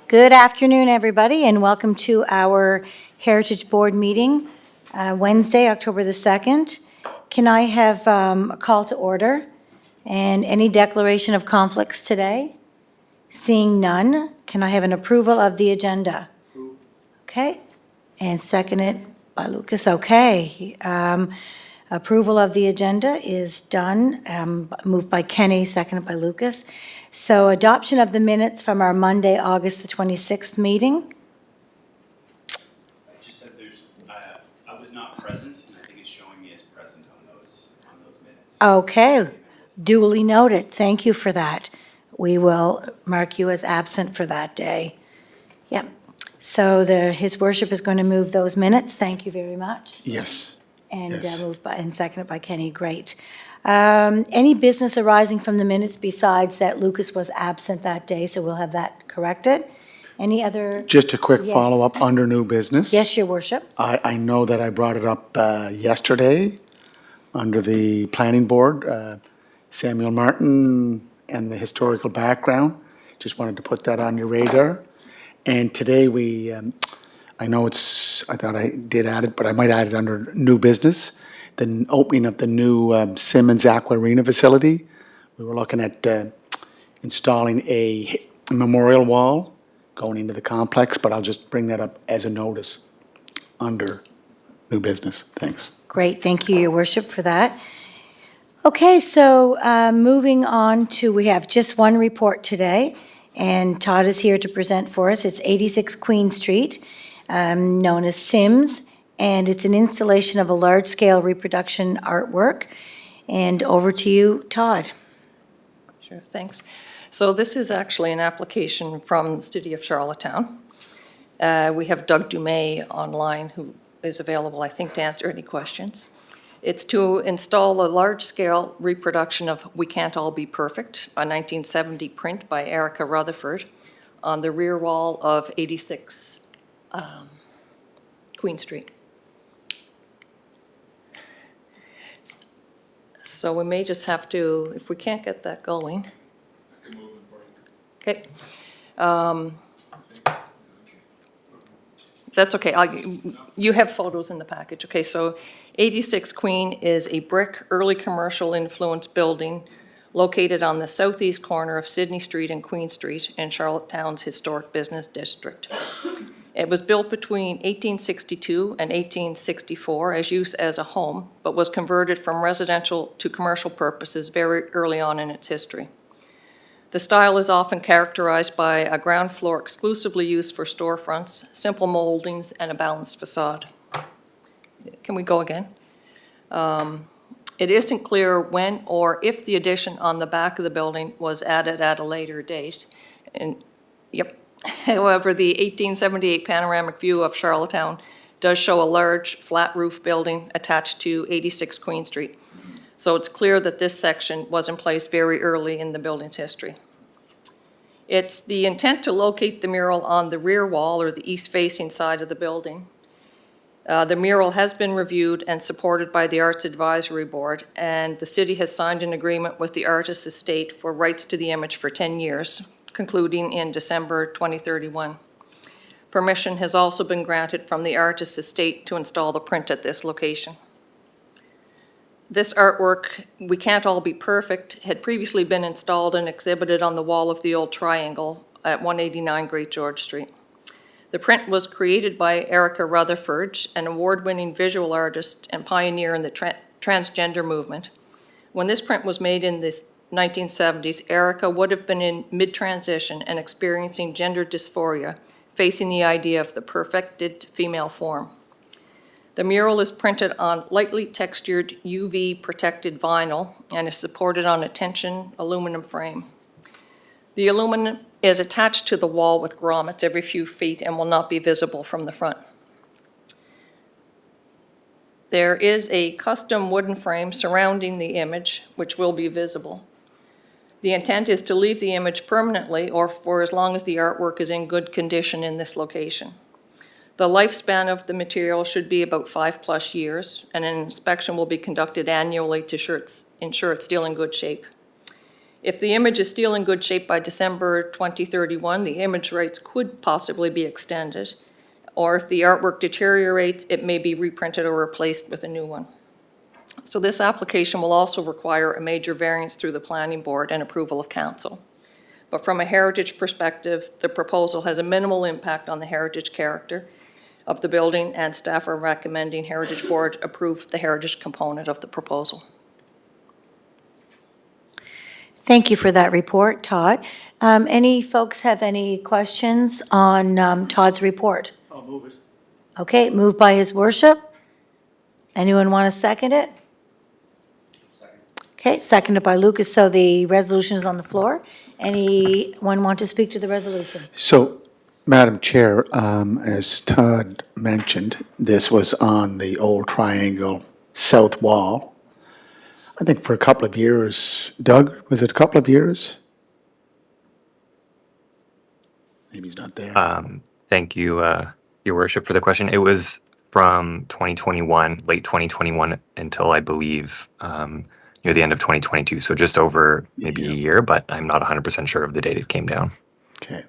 Good afternoon, everybody, and welcome to our Heritage Board meeting, Wednesday, October the 2nd. Can I have a call to order and any declaration of conflicts today? Seeing none, can I have an approval of the agenda? Okay, and seconded by Lucas. Okay. Approval of the agenda is done, moved by Kenny, seconded by Lucas. So adoption of the minutes from our Monday, August the 26th meeting. I just said I was not present, and I think it's showing me as present on those minutes. Okay, duly noted. Thank you for that. We will mark you as absent for that day. Yep. So His Worship is going to move those minutes. Thank you very much. Yes. And Yes. moved by, and seconded by Kenny, great. Any business arising from the minutes besides that Lucas was absent that day, so we'll have that corrected? Any other? Just a quick Yes. follow-up under new business. Yes, Your Worship. I know that I brought it up yesterday under the planning board, Samuel Martin and the historical background. Just wanted to put that on your radar. And today I know I thought I did add it, but I might add it under new business, the opening of the new Simmons Aquarina facility. We were looking at installing a memorial wall going into the complex, but I'll just bring that up as a notice under new business. Thanks. Great, thank you, Your Worship, for that. Okay, so moving on to, we have just one report today, and Todd is here to present for us. It's 86 Queen Street, known as Sims, and it's an installation of a large-scale reproduction artwork. And over to you, Todd. Sure, thanks. So this is actually an application from the City of Charlottetown. We have Doug Dumais online who is available, I think, to answer any questions. It's to install a large-scale reproduction of We Can't All Be Perfect, a 1970 print by Erica Rutherford, on the rear wall of 86 Queen Street. So we may just have to, if we can't get that going. Okay. That's okay. You have photos in the package. Okay, so 86 Queen is a brick, early commercial influence building located on the southeast corner of Sydney Street and Queen Street in Charlottetown's historic business district. It was built between 1862 and 1864 as used as a home, but was converted from residential to commercial purposes very early on in its history. The style is often characterized by a ground floor exclusively used for storefronts, simple moldings, and a balanced facade. Can we go again? It isn't clear when or if the addition on the back of the building was added at a later date. And, yep. However, the 1878 panoramic view of Charlottetown does show a large flat roof building attached to 86 Queen Street. So it's clear that this section was in place very early in the building's history. It's the intent to locate the mural on the rear wall or the east-facing side of the building. The mural has been reviewed and supported by the Arts Advisory Board, and the city has signed an agreement with the artist's estate for rights to the image for 10 years, concluding in December 2031. Permission has also been granted from the artist's estate to install the print at this location. This artwork, We Can't All Be Perfect, had previously been installed and exhibited on the wall of the old triangle at 189 Great George Street. The print was created by Erica Rutherford, an award-winning visual artist and pioneer in the transgender movement. When this print was made in the 1970s, Erica would have been in mid-transition and experiencing gender dysphoria, facing the idea of the perfected female form. The mural is printed on lightly textured UV-protected vinyl and is supported on a tension aluminum frame. The aluminum is attached to the wall with grommets every few feet and will not be visible from the front. There is a custom wooden frame surrounding the image, which will be visible. The intent is to leave the image permanently or for as long as the artwork is in good condition in this location. The lifespan of the material should be about 5+ years, and an inspection will be conducted annually to ensure it's still in good shape. If the image is still in good shape by December 2031, the image rights could possibly be extended. Or if the artwork deteriorates, it may be reprinted or replaced with a new one. So this application will also require a major variance through the planning board and approval of council. But from a heritage perspective, the proposal has a minimal impact on the heritage character of the building, and staff are recommending Heritage Board approve the heritage component of the proposal. Thank you for that report, Todd. Any folks have any questions on Todd's report? I'll move it. Okay, moved by his worship. Anyone want to second it? Second. Okay, seconded by Lucas, so the resolution is on the floor. Anyone want to speak to the resolution? So, Madam Chair, as Todd mentioned, this was on the old triangle south wall. I think for a couple of years. Doug, was it a couple of years? Maybe he's not there. Thank you, Your Worship, for the question. It was from 2021, late 2021, until I believe near the end of 2022. So just over maybe a year, but I'm not 100% sure of the date it came down. Okay.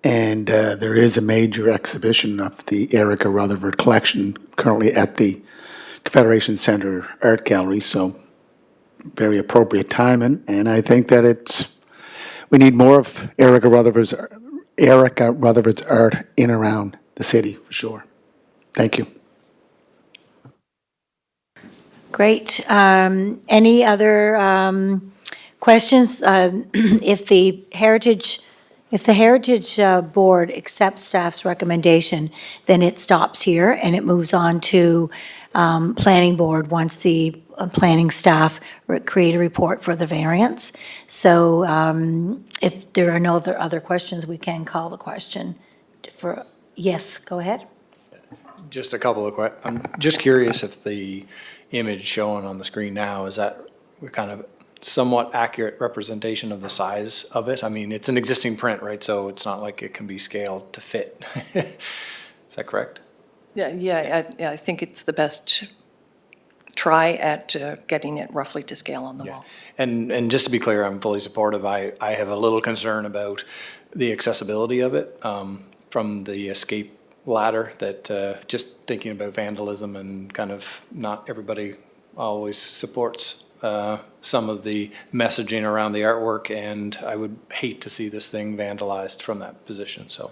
And there is a major exhibition of the Erica Rutherford collection currently at the Confederation Center Art Gallery, so very appropriate timing. And I think that we need more of Erica Rutherford's art in and around the city, for sure. Thank you. Great. Any other questions? If the Heritage Board accepts staff's recommendation, then it stops here and it moves on to Planning Board once the planning staff create a report for the variance. So if there are no other questions, we can call the question for, yes, go ahead. Just a couple of I'm just curious if the image shown on the screen now, is that kind of somewhat accurate representation of the size of it? I mean, it's an existing print, right? So it's not like it can be scaled to fit. Is that correct? Yeah, I think it's the best try at getting it roughly to scale on the wall. And just to be clear, I'm fully supportive. I have a little concern about the accessibility of it from the escape ladder, that just thinking about vandalism and kind of not everybody always supports some of the messaging around the artwork, and I would hate to see this thing vandalized from that position, so.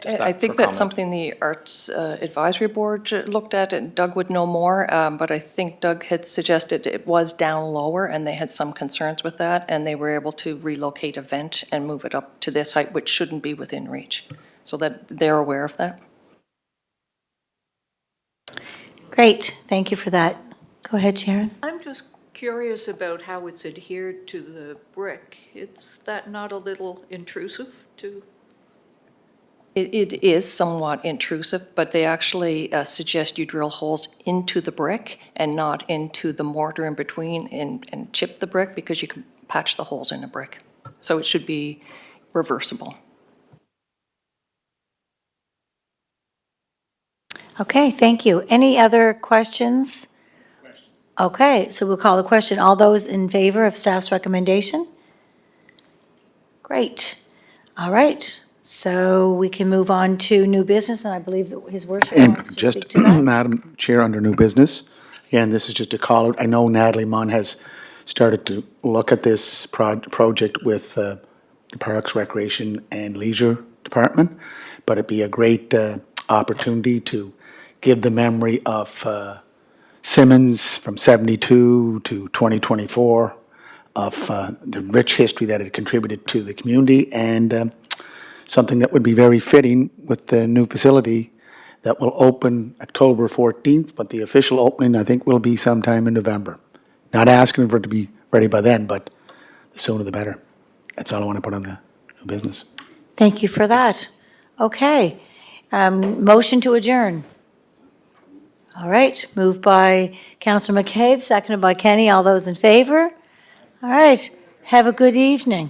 just I that think for that's comment. something the Arts Advisory Board looked at, and Doug would know more, but I think Doug had suggested it was down lower, and they had some concerns with that, and they were able to relocate a vent and move it up to this height, which shouldn't be within reach, so that they're aware of that. Great, thank you for that. Go ahead, Sharon. I'm just curious about how it's adhered to the brick. Is that not a little intrusive to? It is somewhat intrusive, but they actually suggest you drill holes into the brick and not into the mortar in between and chip the brick, because you can patch the holes in the brick. So it should be reversible. Okay, thank you. Any other questions? Okay, so we'll call the question. All those in favor of staff's recommendation? Great. All right, so we can move on to new business, and I believe that His Worship wants And to just, speak to that. Madam Chair, under new business, again, this is just a call out. I know Natalie Munn has started to look at this project with the Parks, Recreation and Leisure Department, but it'd be a great opportunity to give the memory of Simmons from 72 to 2024, of the rich history that it contributed to the community, and something that would be very fitting with the new facility that will open October 14th, but the official opening, I think, will be sometime in November. Not asking for it to be ready by then, but the sooner the better. That's all I want to put on the new business. Thank you for that. Okay, motion to adjourn. All right, moved by Councillor McCabe, seconded by Kenny. All those in favor? All right, have a good evening.